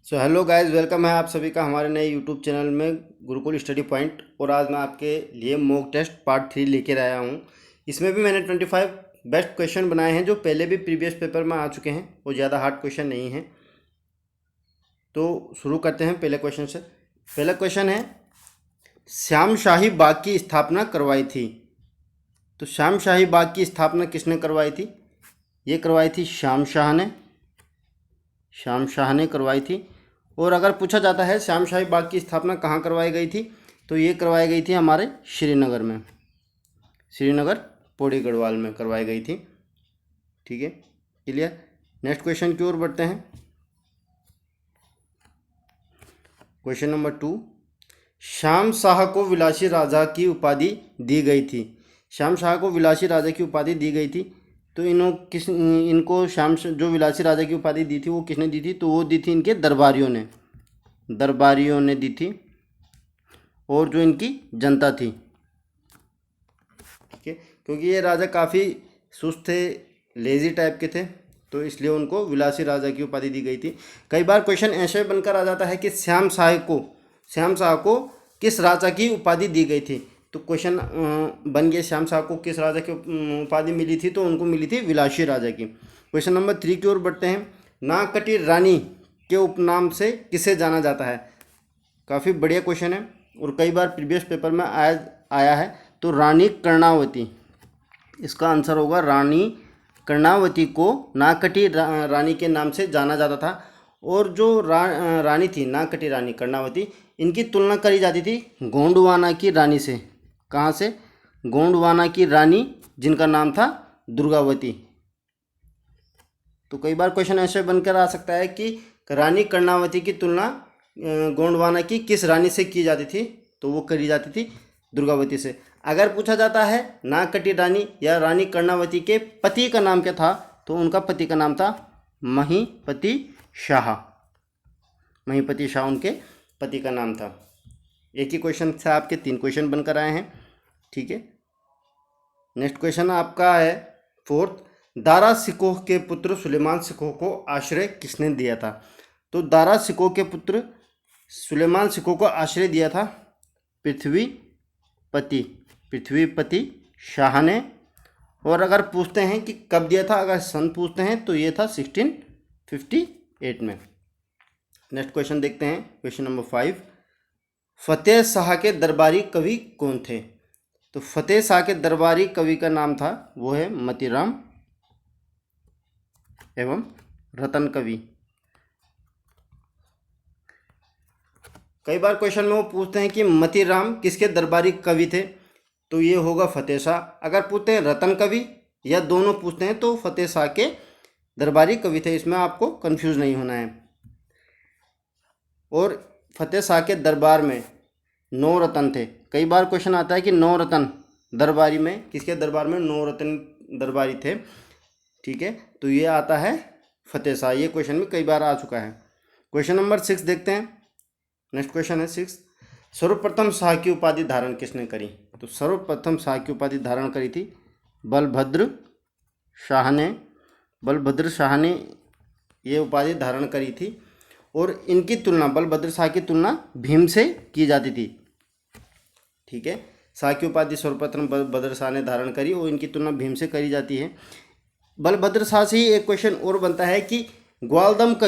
So hello guys, welcome है आप सभी का हमारे नए यूट्यूब चैनल में गुरुकुल स्टडी पॉइंट। और आज मैं आपके लिए मॉक टेस्ट पार्ट 3 लेकर आया हूँ। इसमें भी मैंने 25 बेस्ट क्वेश्चन बनाए हैं जो पहले भी प्रीवियस पेपर में आ चुके हैं। वो ज़्यादा हार्ड क्वेश्चन नहीं हैं। तो शुरू करते हैं पहले क्वेश्चन से। पहला क्वेश्चन है, श्याम शाही बाग की स्थापना करवाई थी। तो श्याम शाही बाग की स्थापना किसने करवाई थी? ये करवाई थी श्याम शाह ने। श्याम शाह ने करवाई थी। और अगर पूछा जाता है श्याम शाही बाग की स्थापना कहाँ करवाई गई थी, तो ये करवाई गई थी हमारे श्रीनगर में। श्रीनगर पौड़ी गढ़वाल में करवाई गई थी। ठीक है, क्लियर। नेक्स्ट क्वेश्चन की ओर बढ़ते हैं। क्वेश्चन नंबर 2, श्याम शाह को विलासी राजा की उपाधि दी गई थी। श्याम शाह को विलासी राजा की उपाधि दी गई थी। तो इनको जो विलासी राजा की उपाधि दी थी वो किसने दी थी? तो वो दी थी इनके दरबारियों ने दी थी, और जो इनकी जनता थी। ठीक है, क्योंकि ये राजा काफ़ी सुस्त थे, लेजी टाइप के थे, तो इसलिए उनको विलासी राजा की उपाधि दी गई थी। कई बार क्वेश्चन ऐसे बनकर आ जाता है कि श्याम शाह को किस राजा की उपाधि दी गई थी। तो क्वेश्चन बन गया, श्याम शाह को किस राजा की उपाधि मिली थी? तो उनको मिली थी विलासी राजा की। क्वेश्चन नंबर 3 की ओर बढ़ते हैं। नाकटी रानी के उपनाम से किसे जाना जाता है? काफ़ी बढ़िया क्वेश्चन है और कई बार प्रीवियस पेपर में आया है। तो रानी कर्णावती, इसका आंसर होगा रानी कर्णावती को नाकटी रानी के नाम से जाना जाता था। और जो रानी थी नाकटी रानी कर्णावती, इनकी तुलना करी जाती थी गोंडवाना की रानी से। कहाँ से? गोंडवाना की रानी, जिनका नाम था दुर्गावती। तो कई बार क्वेश्चन ऐसे बनकर आ सकता है कि रानी कर्णावती की तुलना गोंडवाना की किस रानी से की जाती थी? तो वो करी जाती थी दुर्गावती से। अगर पूछा जाता है नाकटी रानी या रानी कर्णावती के पति का नाम क्या था, तो उनका पति का नाम था महीपति शाह। महीपति शाह उनके पति का नाम था। एक ही क्वेश्चन से आपके 3 क्वेश्चन बनकर आए हैं। ठीक है, नेक्स्ट क्वेश्चन आपका है 4th, दारा शिकोह के पुत्र सुलेमान शिकोह को आश्रय किसने दिया था? तो दारा शिकोह के पुत्र सुलेमान शिकोह को आश्रय दिया था पृथ्वीपति शाह ने। और अगर पूछते हैं कि कब दिया था, अगर सन पूछते हैं तो ये था 1658 में। नेक्स्ट क्वेश्चन देखते हैं, क्वेश्चन नंबर 5, फतेह शाह के दरबारी कवि कौन थे? तो फतेह शाह के दरबारी कवि का नाम था, वो है मतीराम एवं रतन कवि। कई बार क्वेश्चन में वो पूछते हैं कि मतीराम किसके दरबारी कवि थे? तो ये होगा फतेह शाह। अगर पूछते हैं रतन कवि या दोनों पूछते हैं तो फतेह शाह के दरबारी कवि थे। इसमें आपको कंफ्यूज नहीं होना है। और फतेह शाह के दरबार में 9 रतन थे। कई बार क्वेश्चन आता है कि 9 रतन दरबारी में, किसके दरबार में 9 रतन दरबारी थे? ठीक है, तो ये आता है फतेह शाह। ये क्वेश्चन में कई बार आ चुका है। क्वेश्चन नंबर 6 देखते हैं। नेक्स्ट क्वेश्चन है 6, सर्वप्रथम शाह की उपाधि धारण किसने करी? तो सर्वप्रथम शाह की उपाधि धारण करी थी बलभद्र शाह ने। बलभद्र शाह ने ये उपाधि धारण करी थी। और इनकी तुलना, बलभद्र शाह की तुलना भीम से की जाती थी। ठीक है, शाह की उपाधि सर्वप्रथम बलभद्र शाह ने धारण करी और इनकी तुलना भीम से करी जाती है। बलभद्र शाह से ही एक क्वेश्चन और बनता है कि ग्वालदम का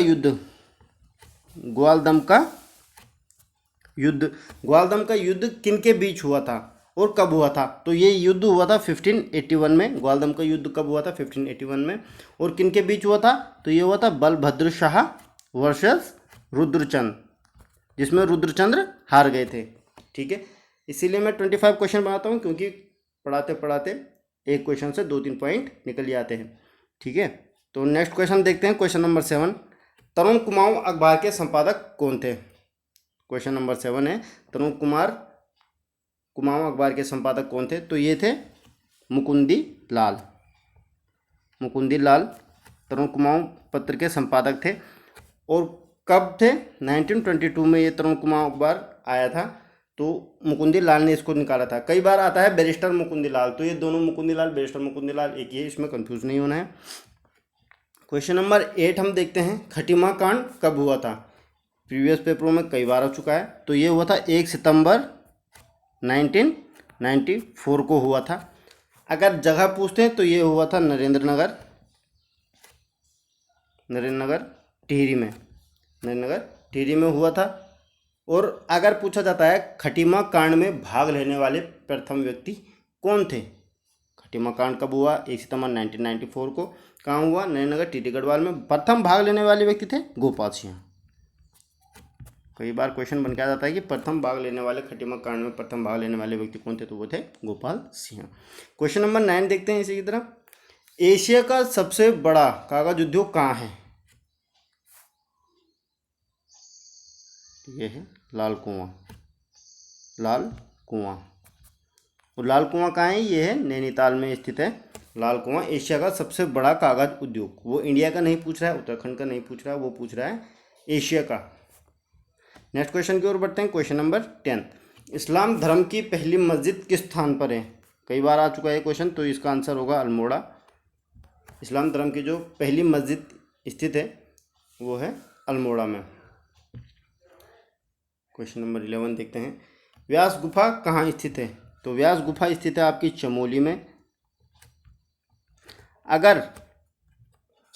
युद्ध किनके बीच हुआ था और कब हुआ था? तो ये युद्ध हुआ था 1581 में। ग्वालदम का युद्ध कब हुआ था? 1581 में। और किनके बीच हुआ था? तो ये हुआ था बलभद्र शाह वर्सेस रुद्रचंद्र, जिसमें रुद्रचंद्र हार गए थे। ठीक है, इसीलिए मैं 25 क्वेश्चन बनाता हूँ, क्योंकि पढ़ाते पढ़ाते एक क्वेश्चन से 2-3 पॉइंट निकल जाते हैं। ठीक है, तो नेक्स्ट क्वेश्चन देखते हैं। क्वेश्चन नंबर 7, तरुण कुमाऊं अखबार के संपादक कौन थे? क्वेश्चन नंबर 7 है, तरुण कुमाऊं अखबार के संपादक कौन थे? तो ये थे मुकुंदी लाल तरुण कुमाऊं पत्र के संपादक थे। और कब थे? 1922 में ये तरुण कुमाऊं अखबार आया था। तो मुकुंदी लाल ने इसको निकाला था। कई बार आता है बैरिस्टर मुकुंदी लाल, तो ये दोनों मुकुंदी लाल, बैरिस्टर मुकुंदी लाल एक ही है, इसमें कंफ्यूज नहीं होना है। क्वेश्चन नंबर 8 हम देखते हैं, खटीमा कांड कब हुआ था? प्रीवियस पेपरों में कई बार आ चुका है। तो ये हुआ था 1 सितंबर 1994 को हुआ था। अगर जगह पूछते हैं तो ये हुआ था नरेंद्र नगर टिहरी में, नरेंद्र नगर टिहरी में हुआ था। और अगर पूछा जाता है खटीमा कांड में भाग लेने वाले प्रथम व्यक्ति कौन थे, खटीमा कांड कब हुआ, 1 सितंबर 1994 को, कहाँ हुआ, नरेंद्र नगर टिहरी गढ़वाल में। प्रथम भाग लेने वाले व्यक्ति थे गोपाल सिंह। कई बार क्वेश्चन बन के आ जाता है कि प्रथम भाग लेने वाले, खटीमा कांड में प्रथम भाग लेने वाले व्यक्ति कौन थे, तो वो थे गोपाल सिंह। क्वेश्चन नंबर 9 देखते हैं इसी की तरफ। एशिया का सबसे बड़ा कागज उद्योग कहाँ है? ये है लाल कुआं। और लाल कुआं कहाँ है? ये है नैनीताल में स्थित है लाल कुआं। एशिया का सबसे बड़ा कागज उद्योग, वो इंडिया का नहीं पूछ रहा है, उत्तराखंड का नहीं पूछ रहा है, वो पूछ रहा है एशिया का। नेक्स्ट क्वेश्चन की ओर बढ़ते हैं। क्वेश्चन नंबर 10, इस्लाम धर्म की पहली मस्जिद किस स्थान पर है? कई बार आ चुका है क्वेश्चन, तो इसका आंसर होगा अल्मोड़ा। इस्लाम धर्म की जो पहली मस्जिद स्थित है वो है अल्मोड़ा में। क्वेश्चन नंबर 11 देखते हैं। व्यास गुफा कहाँ स्थित है? तो व्यास गुफा स्थित है आपकी चमोली में। अगर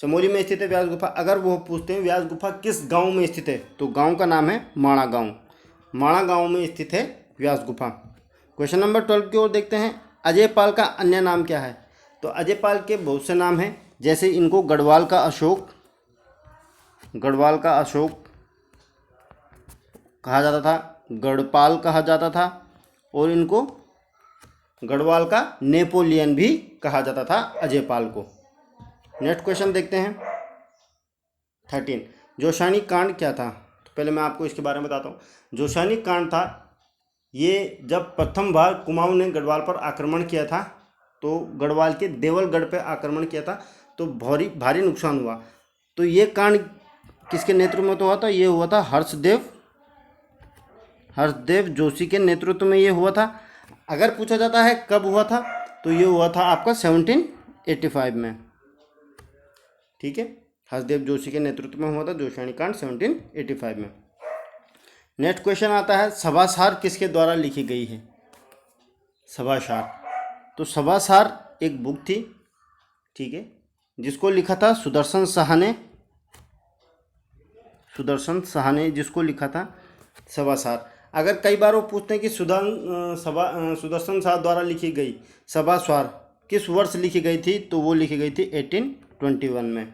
चमोली में स्थित है व्यास गुफा, अगर वो पूछते हैं व्यास गुफा किस गांव में स्थित है, तो गांव का नाम है माणा गांव। माणा गांव में स्थित है व्यास गुफा। क्वेश्चन नंबर 12 की ओर देखते हैं। अजय पाल का अन्य नाम क्या है? तो अजय पाल के बहुत से नाम हैं, जैसे इनको गढ़वाल का अशोक कहा जाता था, गढ़पाल कहा जाता था, और इनको गढ़वाल का नेपोलियन भी कहा जाता था अजय पाल को। नेक्स्ट क्वेश्चन देखते हैं 13, जोशानी कांड क्या था? तो पहले मैं आपको इसके बारे में बताता हूँ। जोशानी कांड था, ये जब प्रथम बार कुमाऊं ने गढ़वाल पर आक्रमण किया था, तो गढ़वाल के देवलगढ़ पर आक्रमण किया था, तो भारी नुकसान हुआ। तो ये कांड किसके नेतृत्व में तो हुआ था? ये हुआ था हर्षदेव जोशी के नेतृत्व में ये हुआ था। अगर पूछा जाता है कब हुआ था, तो ये हुआ था आपका 1785 में। ठीक है, हर्षदेव जोशी के नेतृत्व में हुआ था जोशानी कांड 1785 में। नेक्स्ट क्वेश्चन आता है, सभासार किसके द्वारा लिखी गई है? सभासार, तो सभासार एक बुक थी, ठीक है, जिसको लिखा था सुदर्शन शाह ने जिसको लिखा था सभासार। अगर कई बार वो पूछते हैं कि सुदर्शन शाह द्वारा लिखी गई सभासार किस वर्ष लिखी गई थी, तो वो लिखी गई थी 1821 में।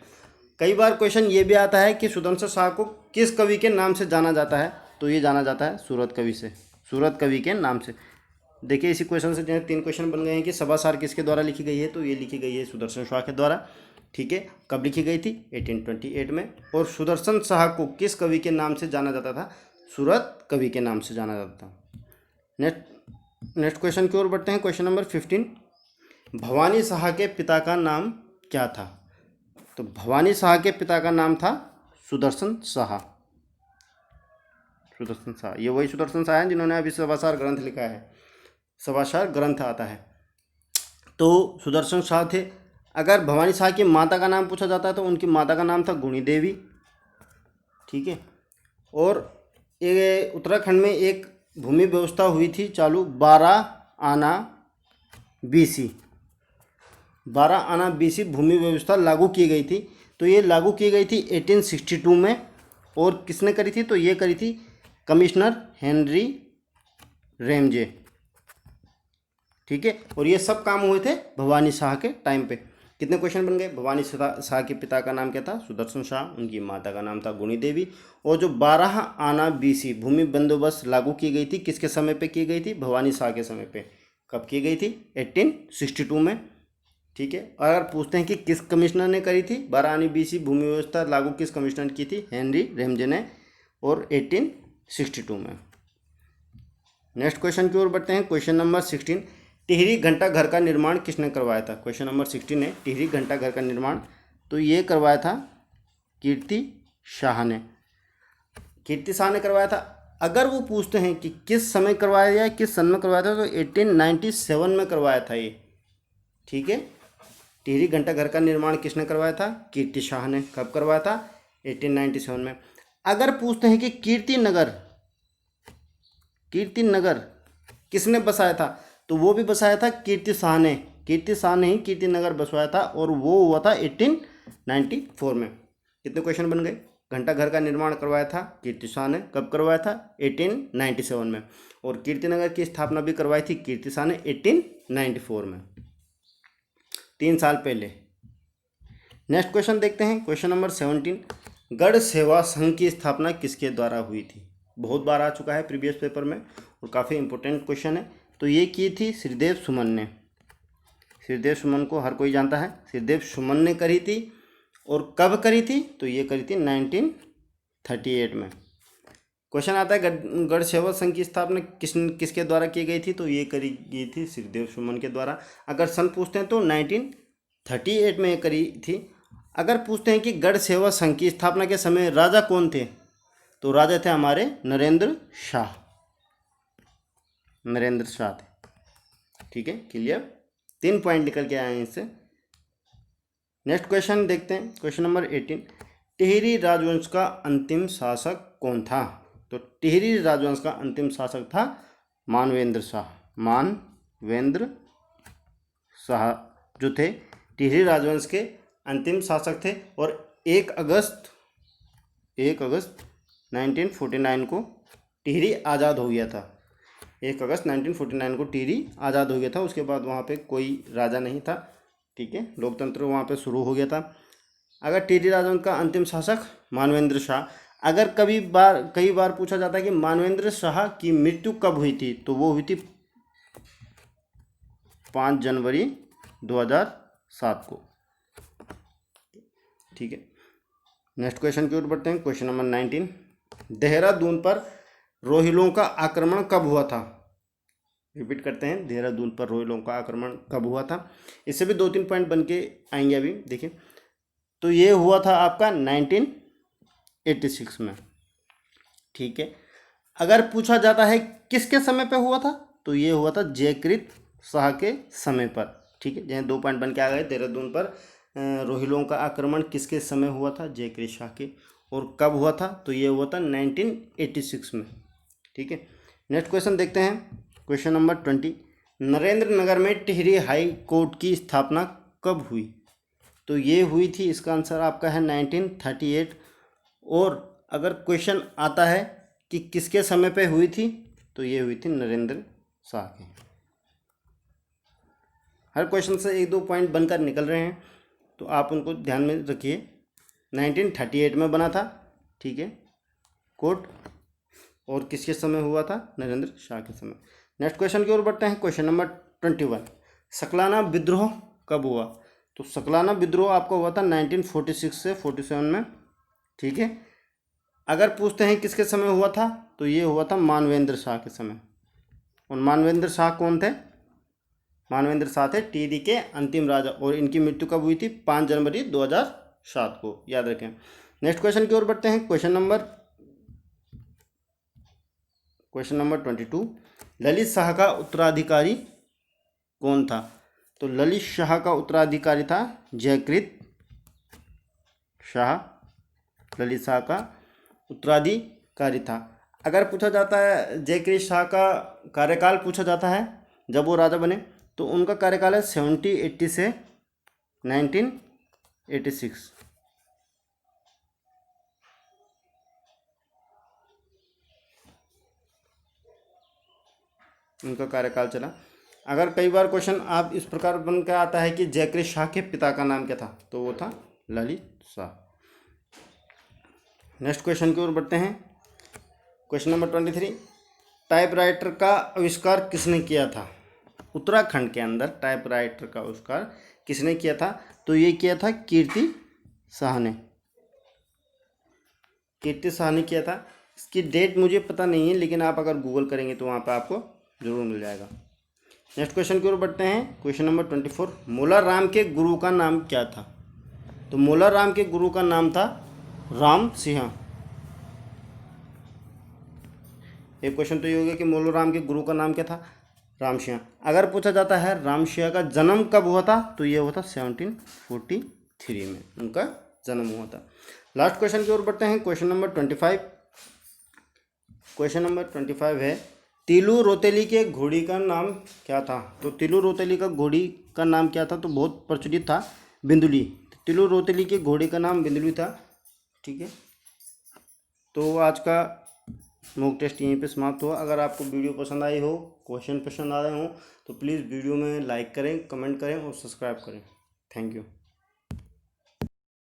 कई बार क्वेश्चन ये भी आता है कि सुदर्शन शाह को किस कवि के नाम से जाना जाता है, तो ये जाना जाता है सूरत कवि के नाम से। देखिए इसी क्वेश्चन से जो है 3 क्वेश्चन बन गए हैं कि सभासार किसके द्वारा लिखी गई है, तो ये लिखी गई है सुदर्शन शाह के द्वारा। ठीक है, कब लिखी गई थी? 1828 में। और सुदर्शन शाह को किस कवि के नाम से जाना जाता था? सूरत कवि के नाम से जाना जाता था। नेक्स्ट क्वेश्चन की ओर बढ़ते हैं। क्वेश्चन नंबर 15, भवानी शाह के पिता का नाम क्या था? तो भवानी शाह के पिता का नाम था सुदर्शन शाह। ये वही सुदर्शन शाह हैं जिन्होंने अभी सभासार ग्रंथ लिखा है, सभासार ग्रंथ आता है, तो सुदर्शन शाह थे। अगर भवानी शाह की माता का नाम पूछा जाता है, तो उनकी माता का नाम था गुणी देवी। ठीक है, और ये उत्तराखंड में एक भूमि व्यवस्था हुई थी चालू 12 आना बीसी भूमि व्यवस्था लागू की गई थी। तो ये लागू की गई थी 1862 में, और किसने करी थी? तो ये करी थी कमिश्नर हेनरी रेमजे। ठीक है, और ये सब काम हुए थे भवानी शाह के टाइम पे। कितने क्वेश्चन बन गए? भवानी शाह के पिता का नाम क्या था? सुदर्शन शाह। उनकी माता का नाम था गुणी देवी। और जो 12 आना बीसी भूमि बंदोबस्त लागू की गई थी, किसके समय पे की गई थी? भवानी शाह के समय पे। कब की गई थी? 1862 में। ठीक है, अगर पूछते हैं कि किस कमिश्नर ने करी थी 12 आना बीसी भूमि व्यवस्था लागू, किस कमिश्नर की थी? हेनरी रेमजे ने, और 1862 में। नेक्स्ट क्वेश्चन की ओर बढ़ते हैं। क्वेश्चन नंबर 16, टिहरी घंटा घर का निर्माण किसने करवाया था? क्वेश्चन नंबर 16 है, टिहरी घंटा घर का निर्माण, तो ये करवाया था कीर्ति शाह ने करवाया था। अगर वो पूछते हैं कि किस समय करवाया या किस सन में करवाया था, तो 1897 में करवाया था ये। ठीक है, टिहरी घंटा घर का निर्माण किसने करवाया था? कीर्ति शाह ने। कब करवाया था? 1897 में। अगर पूछते हैं कि कीर्ति नगर किसने बसाया था, तो वो भी बसाया था कीर्ति शाह ने। कीर्ति शाह ने ही कीर्ति नगर बसवाया था और वो हुआ था 1894 में। कितने क्वेश्चन बन गए। घंटा घर का निर्माण करवाया था कीर्ति शाह ने। कब करवाया था? 1897 में। और कीर्ति नगर की स्थापना भी करवाई थी कीर्ति शाह ने 1894 में, 3 साल पहले। नेक्स्ट क्वेश्चन देखते हैं, क्वेश्चन नंबर 17। गढ़ सेवा संघ की स्थापना किसके द्वारा हुई थी? बहुत बार आ चुका है प्रीवियस पेपर में और काफ़ी इंपॉर्टेंट क्वेश्चन है। तो ये की थी श्रीदेव सुमन ने। श्रीदेव सुमन को हर कोई जानता है। श्रीदेव सुमन ने करी थी। और कब करी थी? तो ये करी थी 1938 में। क्वेश्चन आता है गढ़ सेवा संघ की स्थापना किसके द्वारा की गई थी? तो ये करी गई थी श्रीदेव सुमन के द्वारा। अगर सन पूछते हैं तो 1938 में करी थी। अगर पूछते हैं कि गढ़ सेवा संघ की स्थापना के समय राजा कौन थे? तो राजा थे हमारे नरेंद्र शाह। नरेंद्र शाह थे। ठीक है, क्लियर। 3 पॉइंट निकल के आए हैं इससे। नेक्स्ट क्वेश्चन देखते हैं, क्वेश्चन नंबर 18। टिहरी राजवंश का अंतिम शासक कौन था? तो टिहरी राजवंश का अंतिम शासक था मानवेंद्र शाह। मानवेंद्र शाह जो थे टिहरी राजवंश के अंतिम शासक थे। और 1 अगस्त 1949 को टिहरी आज़ाद हो गया था। 1 अगस्त 1949 को टिहरी आज़ाद हो गया था। उसके बाद वहाँ पे कोई राजा नहीं था। ठीक है, लोकतंत्र वहाँ पे शुरू हो गया था। अगर टिहरी राजवंश का अंतिम शासक मानवेंद्र शाह। अगर कई बार पूछा जाता है कि मानवेंद्र शाह की मृत्यु कब हुई थी, तो वो हुई थी 5 जनवरी 2007 को। ठीक है, नेक्स्ट क्वेश्चन की ओर बढ़ते हैं, क्वेश्चन नंबर 19। देहरादून पर रोहिलों का आक्रमण कब हुआ था? रिपीट करते हैं, देहरादून पर रोहिलों का आक्रमण कब हुआ था? इससे भी 2-3 पॉइंट बन के आएंगे अभी। देखिए, तो ये हुआ था आपका 1986 में। ठीक है, अगर पूछा जाता है किसके समय पे हुआ था, तो ये हुआ था जयकृत शाह के समय पर। ठीक है, जहाँ 2 पॉइंट बन के आ गए। देहरादून पर रोहिलों का आक्रमण किसके समय हुआ था? जयकृत शाह के। और कब हुआ था? तो ये हुआ था 1986 में। ठीक है, नेक्स्ट क्वेश्चन देखते हैं, क्वेश्चन नंबर 20। नरेंद्र नगर में टिहरी हाई कोर्ट की स्थापना कब हुई? तो ये हुई थी, इसका आंसर आपका है 1938। और अगर क्वेश्चन आता है कि किसके समय पे हुई थी, तो ये हुई थी नरेंद्र शाह के। हर क्वेश्चन से 1-2 पॉइंट बनकर निकल रहे हैं, तो आप उनको ध्यान में रखिए। 1938 में बना था। ठीक है, कोर्ट। और किसके समय हुआ था? नरेंद्र शाह के समय। नेक्स्ट क्वेश्चन की ओर बढ़ते हैं, क्वेश्चन नंबर 21। सकलाना विद्रोह कब हुआ? तो सकलाना विद्रोह आपका हुआ था 1946 से 47 में। ठीक है, अगर पूछते हैं किसके समय हुआ था, तो ये हुआ था मानवेंद्र शाह के समय। और मानवेंद्र शाह कौन थे? मानवेंद्र शाह थे टिहरी के अंतिम राजा। और इनकी मृत्यु कब हुई थी? 5 जनवरी 2007 को, याद रखें। नेक्स्ट क्वेश्चन की ओर बढ़ते हैं, क्वेश्चन नंबर 22। ललित शाह का उत्तराधिकारी कौन था? तो ललित शाह का उत्तराधिकारी था जयकृत शाह। ललित शाह का उत्तराधिकारी था। अगर पूछा जाता है जयकृत शाह का कार्यकाल पूछा जाता है जब वो राजा बने, तो उनका कार्यकाल है 1780 से 1986। उनका कार्यकाल चला। अगर कई बार क्वेश्चन आप इस प्रकार बन कर आता है कि जयकृत शाह के पिता का नाम क्या था, तो वो था ललित शाह। नेक्स्ट क्वेश्चन की ओर बढ़ते हैं, क्वेश्चन नंबर 23। टाइपराइटर का आविष्कार किसने किया था? उत्तराखंड के अंदर टाइपराइटर का आविष्कार किसने किया था? तो ये किया था कीर्ति शाह ने। कीर्ति शाह ने किया था। इसकी डेट मुझे पता नहीं है, लेकिन आप अगर गूगल करेंगे तो वहाँ पर आपको जरूर मिल जाएगा। नेक्स्ट क्वेश्चन की ओर बढ़ते हैं, क्वेश्चन नंबर 24। मोला राम के गुरु का नाम क्या था? तो मोला राम के गुरु का नाम था राम सिंह। एक क्वेश्चन तो ये हो गया कि मोला राम के गुरु का नाम क्या था? राम सिंह। अगर पूछा जाता है राम सिंह का जन्म कब हुआ था, तो ये हुआ था 1743 में उनका जन्म हुआ था। लास्ट क्वेश्चन की ओर बढ़ते हैं। Question number 25। क्वेश्चन नंबर 25 है, तीलू रोतेली के घोड़ी का नाम क्या था? तो तीलू रोतेली का घोड़ी का नाम क्या था? तो बहुत प्रचलित था, बिंदुली। तीलू रोतेली के घोड़ी का नाम बिंदुली था। ठीक है, तो आज का मॉक टेस्ट यहीं पे समाप्त हुआ। अगर आपको वीडियो पसंद आई हो, क्वेश्चन पसंद आए हो, तो प्लीज़ वीडियो में लाइक करें, कमेंट करें और सब्सक्राइब करें। Thank you.